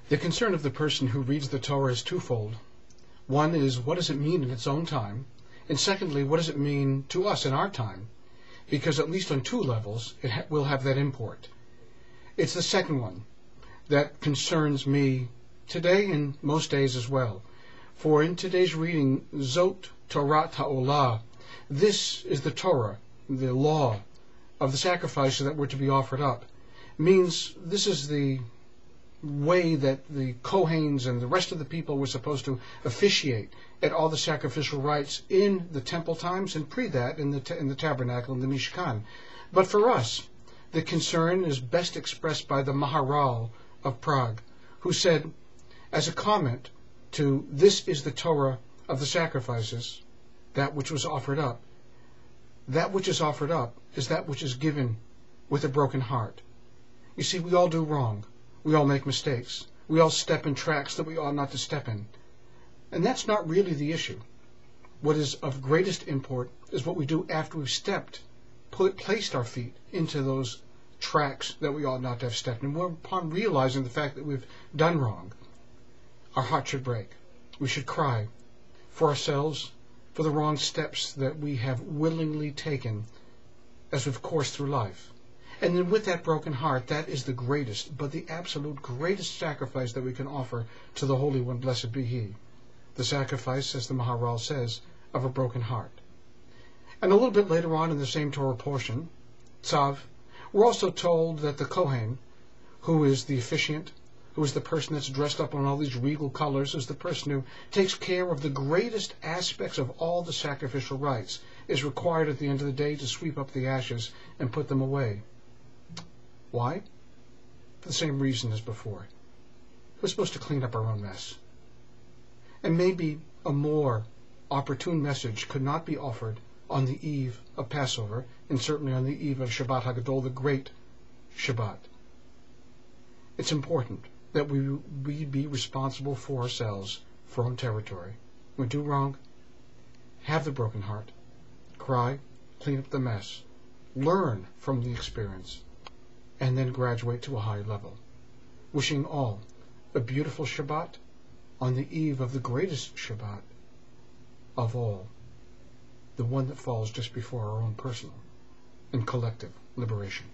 The concern of the person who reads the Torah is twofold. One is, what does it mean in its own time? And secondly, what does it mean to us in our time? Because at least on two levels, it will have that import. It's the second one that concerns me today and most days as well. For in today's reading, Zot Torah Ta'olah, this is the Torah, the law of the sacrifices that were to be offered up, means this is the way that the Kohanes and the rest of the people were supposed to officiate at all the sacrificial rites in the temple times and pre that in the tabernacle, in the Mishkan. But for us, the concern is best expressed by the Maharal of Prague, who said, as a comment to this is the Torah of the sacrifices, that which was offered up. That which is offered up is that which is given with a broken heart. You see, we all do wrong. We all make mistakes. We all step in tracks that we ought not to step in. And that's not really the issue. What is of greatest import is what we do after we've placed our feet into those tracks that we ought not to have stepped in. Upon realizing the fact that we've done wrong, our heart should break. We should cry for ourselves, for the wrong steps that we have willingly taken as we've coursed through life. And then with that broken heart, that is the greatest, but the absolute greatest sacrifice that we can offer to the Holy One, blessed be He. The sacrifice, as the Maharal says, of a broken heart. And a little bit later on in the same Torah portion, Tzav, we're also told that the Kohen, who is the officiant, who is the person that's dressed up in all these regal colors, is the person who takes care of the greatest aspects of all the sacrificial rites, is required at the end of the day to sweep up the ashes and put them away. Why? For the same reason as before. We're supposed to clean up our own mess. And maybe a more opportune message could not be offered on the eve of Passover, and certainly on the eve of Shabbat HaGadol, the great Shabbat. It's important that we be responsible for ourselves, for our own territory. When we do wrong, have the broken heart, cry, clean up the mess, learn from the experience, and then graduate to a higher level. Wishing all a beautiful Shabbat on the eve of the greatest Shabbat of all, the one that falls just before our own personal and collective liberation.